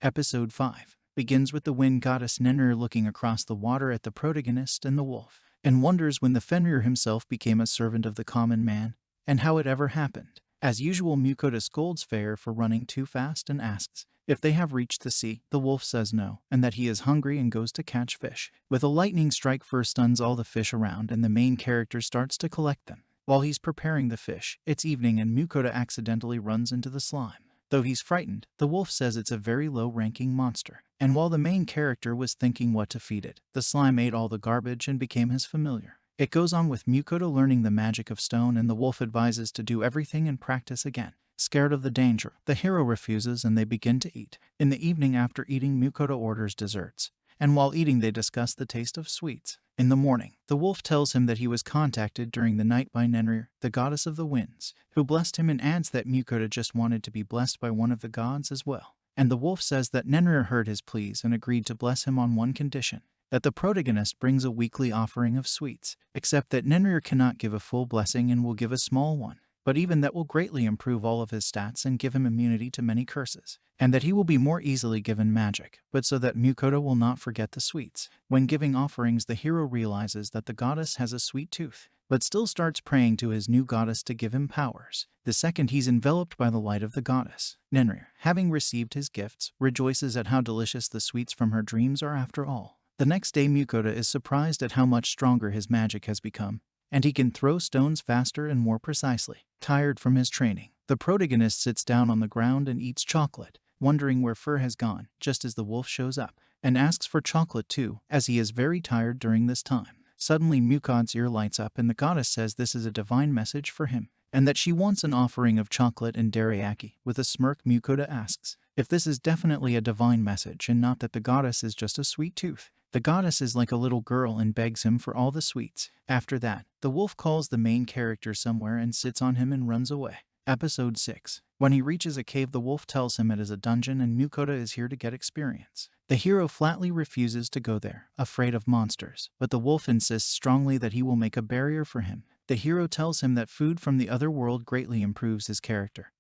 Episode 5 begins with the wind goddess Fenrir looking across the water at the protagonist and the wolf, and wonders when the Fenrir himself became a servant of the common man, and how it ever happened. As usual, Mukoda scolds Fenrir for running too fast and asks if they have reached the sea. The wolf says no, and that he is hungry and goes to catch fish. With a lightning strike, Fenrir stuns all the fish around, and the main character starts to collect them. While he's preparing the fish, it's evening and Mukoda accidentally runs into the slime. Though he's frightened, the wolf says it's a very low-ranking monster. And while the main character was thinking what to feed it, the slime ate all the garbage and became his familiar. It goes on with Mukoda learning the magic of stone, and the wolf advises to do everything and practice again. Scared of the danger, the hero refuses and they begin to eat. In the evening, after eating, Mukoda orders desserts, and while eating they discuss the taste of sweets. In the morning, the wolf tells him that he was contacted during the night by Fenrir, the goddess of the winds, who blessed him, and adds that Mukoda just wanted to be blessed by one of the gods as well. And the wolf says that Fenrir heard his pleas and agreed to bless him on one condition, that the protagonist brings a weekly offering of sweets, except that Fenrir cannot give a full blessing and will give a small one. But even that will greatly improve all of his stats and give him immunity to many curses, and that he will be more easily given magic, but so that Mukoda will not forget the sweets. When giving offerings, the hero realizes that the goddess has a sweet tooth, but still starts praying to his new goddess to give him powers. The second he's enveloped by the light of the goddess, Fenrir, having received his gifts, rejoices at how delicious the sweets from her dreams are after all. The next day, Mukoda is surprised at how much stronger his magic has become, and he can throw stones faster and more precisely. Tired from his training, the protagonist sits down on the ground and eats chocolate, wondering where Fur has gone, just as the wolf shows up, and asks for chocolate too, as he is very tired during this time. Suddenly Mukoda's ear lights up and the goddess says this is a divine message for him, and that she wants an offering of chocolate and teriyaki. With a smirk, Mukoda asks if this is definitely a divine message and not that the goddess is just a sweet tooth. The goddess is like a little girl and begs him for all the sweets. After that, the wolf calls the main character somewhere and sits on him and runs away. Episode 6. When he reaches a cave, the wolf tells him it is a dungeon and Mukoda is here to get experience. The hero flatly refuses to go there, afraid of monsters, but the wolf insists strongly that he will make a barrier for him. The hero tells him that food from the other world greatly improves his character,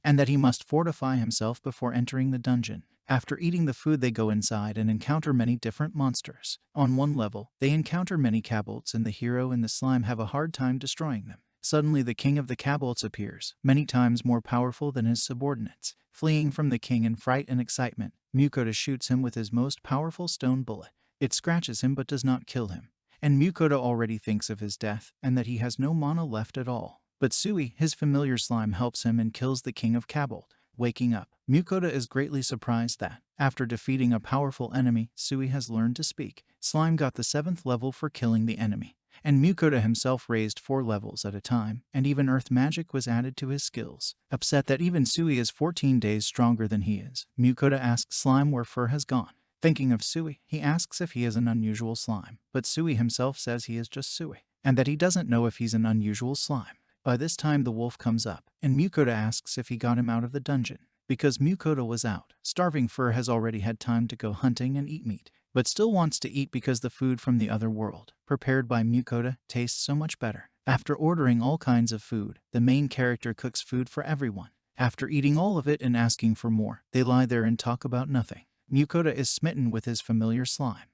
and that he must fortify himself before entering the dungeon. After eating the food, they go inside and encounter many different monsters. On one level, they encounter many cabolts, and the hero and the slime have a hard time destroying them. Suddenly the king of the cabolts appears, many times more powerful than his subordinates. Fleeing from the king in fright and excitement, Mukoda shoots him with his most powerful stone bullet. It scratches him but does not kill him, and Mukoda already thinks of his death and that he has no mana left at all. But Sui, his familiar slime, helps him and kills the king of Cabolt. Waking up, Mukoda is greatly surprised that, after defeating a powerful enemy, Sui has learned to speak. Slime got the 7th level for killing the enemy, and Mukoda himself raised 4 levels at a time, and even earth magic was added to his skills. Upset that even Sui is 14 days stronger than he is, Mukoda asks Slime where Fur has gone. Thinking of Sui, he asks if he is an unusual slime, but Sui himself says he is just Sui, and that he doesn't know if he's an unusual slime. By this time the wolf comes up, and Mukoda asks if he got him out of the dungeon. Because Mukoda was out, starving Fur has already had time to go hunting and eat meat, but still wants to eat because the food from the other world, prepared by Mukoda, tastes so much better. After ordering all kinds of food, the main character cooks food for everyone. After eating all of it and asking for more, they lie there and talk about nothing. Mukoda is smitten with his familiar slime.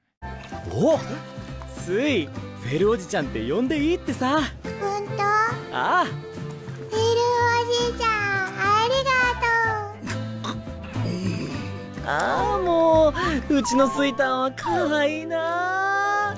お、ついフェルおじちゃんって呼んでいいってさ。本当？ああ。フェルおじいちゃん、ありがとう。ああ、もううちのスイタンは可愛いな。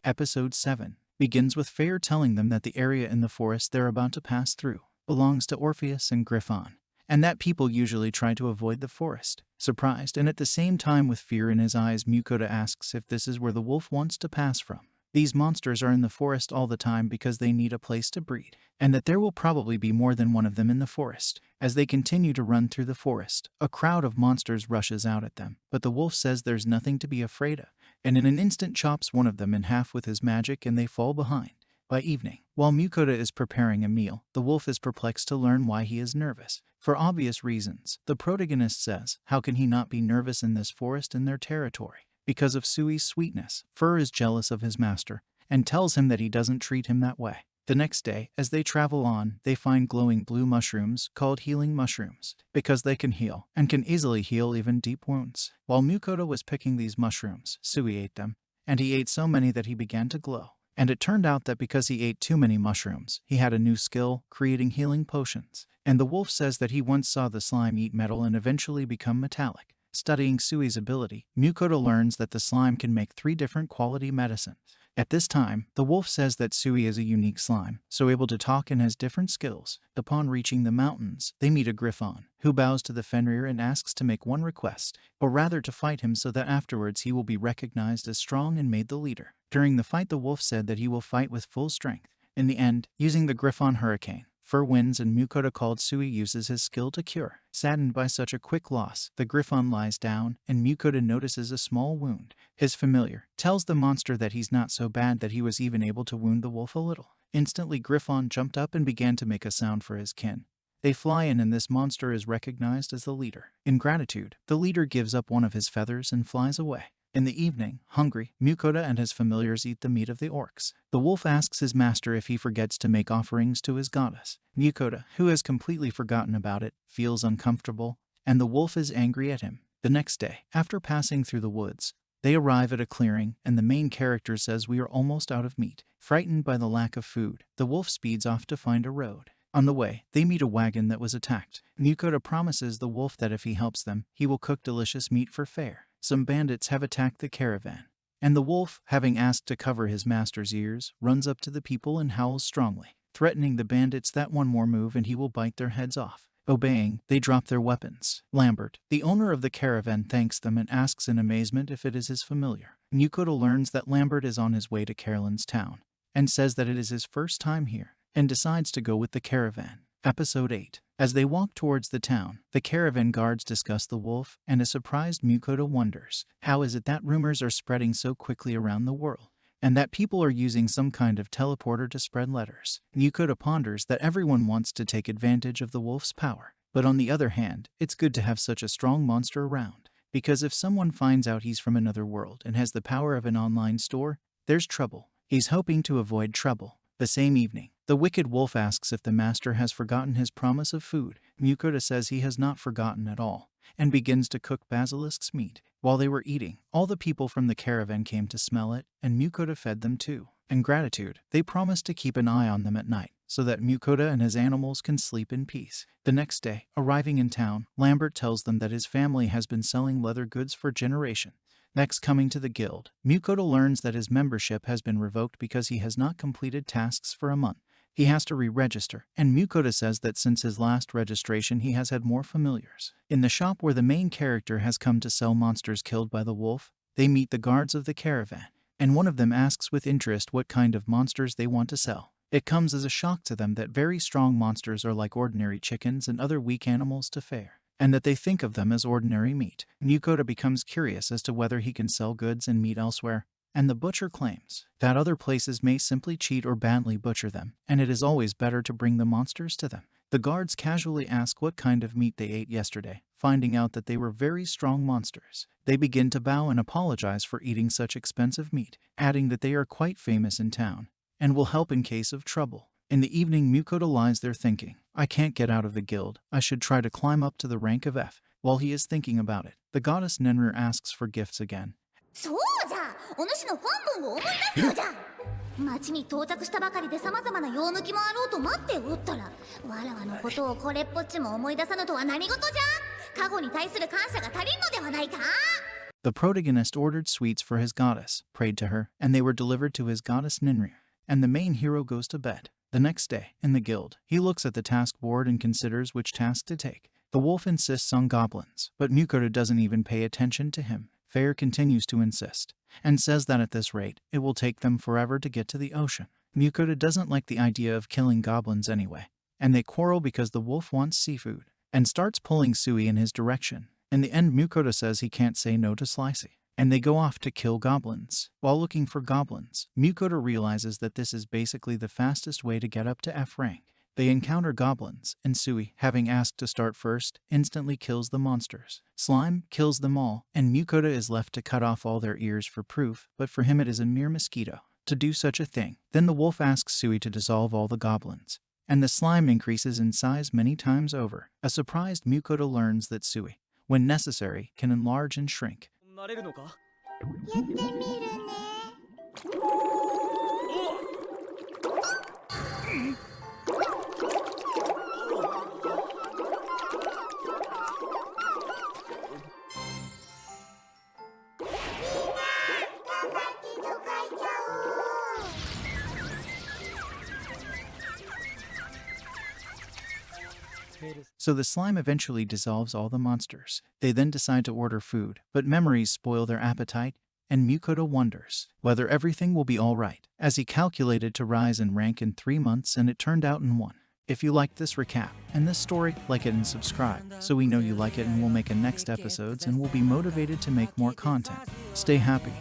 Episode 7 begins with Fenrir telling them that the area in the forest they're about to pass through belongs to Orpheus and Griffon, and that people usually try to avoid the forest. Surprised and at the same time with fear in his eyes, Mukoda asks if this is where the wolf wants to pass from. These monsters are in the forest all the time because they need a place to breed, and that there will probably be more than one of them in the forest. As they continue to run through the forest, a crowd of monsters rushes out at them, but the wolf says there's nothing to be afraid of, and in an instant chops one of them in half with his magic and they fall behind. By evening, while Mukoda is preparing a meal, the wolf is perplexed to learn why he is nervous. For obvious reasons, the protagonist says, how can he not be nervous in this forest in their territory? Because of Sui's sweetness. Fur is jealous of his master, and tells him that he doesn't treat him that way. The next day, as they travel on, they find glowing blue mushrooms called healing mushrooms because they can heal and can easily heal even deep wounds. While Mukoto was picking these mushrooms, Sui ate them, and he ate so many that he began to glow. And it turned out that because he ate too many mushrooms, he had a new skill, creating healing potions. And the wolf says that he once saw the slime eat metal and eventually become metallic. Studying Sui's ability, Mukoto learns that the slime can make 3 different quality medicines. At this time, the wolf says that Sui is a unique slime, so able to talk and has different skills. Upon reaching the mountains, they meet a griffon, who bows to the Fenrir and asks to make one request, or rather to fight him so that afterwards he will be recognized as strong and made the leader. During the fight, the wolf said that he will fight with full strength. In the end, using the griffon hurricane, Fur wins and Mukoto called Sui uses his skill to cure. Saddened by such a quick loss, the griffon lies down and Mukoto notices a small wound. His familiar tells the monster that he's not so bad, that he was even able to wound the wolf a little. Instantly Griffon jumped up and began to make a sound for his kin. They fly in and this monster is recognized as the leader. In gratitude, the leader gives up one of his feathers and flies away. In the evening, hungry, Mukoto and his familiars eat the meat of the orcs. The wolf asks his master if he forgets to make offerings to his goddess. Mukoto, who has completely forgotten about it, feels uncomfortable, and the wolf is angry at him. The next day, after passing through the woods, they arrive at a clearing, and the main character says we are almost out of meat. Frightened by the lack of food, the wolf speeds off to find a road. On the way, they meet a wagon that was attacked. Mukoto promises the wolf that if he helps them, he will cook delicious meat for fare. Some bandits have attacked the caravan, and the wolf, having asked to cover his master's ears, runs up to the people and howls strongly, threatening the bandits that one more move and he will bite their heads off. Obeying, they drop their weapons. Lambert, the owner of the caravan, thanks them and asks in amazement if it is his familiar. Mukoto learns that Lambert is on his way to Carolyn's town, and says that it is his first time here, and decides to go with the caravan. Episode 8. As they walk towards the town, the caravan guards discuss the wolf, and a surprised Mukoto wonders, how is it that rumors are spreading so quickly around the world, and that people are using some kind of teleporter to spread letters? Mukoto ponders that everyone wants to take advantage of the wolf's power, but on the other hand, it's good to have such a strong monster around, because if someone finds out he's from another world and has the power of an online store, there's trouble. He's hoping to avoid trouble. The same evening, the wicked wolf asks if the master has forgotten his promise of food. Mukoto says he has not forgotten at all, and begins to cook basilisk's meat. While they were eating, all the people from the caravan came to smell it, and Mukoto fed them too. In gratitude, they promised to keep an eye on them at night, so that Mukoto and his animals can sleep in peace. The next day, arriving in town, Lambert tells them that his family has been selling leather goods for generations. Next, coming to the guild, Mukoto learns that his membership has been revoked because he has not completed tasks for a month. He has to re-register, and Mukoto says that since his last registration he has had more familiars. In the shop where the main character has come to sell monsters killed by the wolf, they meet the guards of the caravan, and one of them asks with interest what kind of monsters they want to sell. It comes as a shock to them that very strong monsters are like ordinary chickens and other weak animals to fare, and that they think of them as ordinary meat. Mukoto becomes curious as to whether he can sell goods and meat elsewhere, and the butcher claims that other places may simply cheat or badly butcher them, and it is always better to bring the monsters to them. The guards casually ask what kind of meat they ate yesterday, finding out that they were very strong monsters. They begin to bow and apologize for eating such expensive meat, adding that they are quite famous in town, and will help in case of trouble. In the evening, Mukoto lies there thinking, I can't get out of the guild, I should try to climb up to the rank of F. While he is thinking about it, the goddess Nenrir asks for gifts again. そうじゃ、お主の本文を思い出すのじゃ。町に到着したばかりで様々な用向きもあろうと待っておったら、わらわのことをこれっぽっちも思い出さぬとは何事じゃ。過去に対する感謝が足りんのではないか。 The protagonist ordered sweets for his goddess, prayed to her, and they were delivered to his goddess Nenrir, and the main hero goes to bed. The next day, in the guild, he looks at the task board and considers which task to take. The wolf insists on goblins, but Mukoto doesn't even pay attention to him. Fair continues to insist, and says that at this rate, it will take them forever to get to the ocean. Mukoto doesn't like the idea of killing goblins anyway, and they quarrel because the wolf wants seafood, and starts pulling Sui in his direction. In the end, Mukoto says he can't say no to Slicey, and they go off to kill goblins. While looking for goblins, Mukoto realizes that this is basically the fastest way to get up to F rank. They encounter goblins, and Sui, having asked to start first, instantly kills the monsters. Slime kills them all, and Mukoto is left to cut off all their ears for proof, but for him it is a mere mosquito. to do such a thing. Then the wolf asks Sui to dissolve all the goblins, and the slime increases in size many times over. A surprised Mukoto learns that Sui, when necessary, can enlarge and shrink. なれるのか？やってみるね。So the slime eventually dissolves all the monsters. They then decide to order food, but memories spoil their appetite, and Mukoto wonders whether everything will be alright, as he calculated to rise in rank in 3 months and it turned out in 1. If you liked this recap and this story, like it and subscribe, so we know you like it and we'll make a next episodes and we'll be motivated to make more content. Stay happy.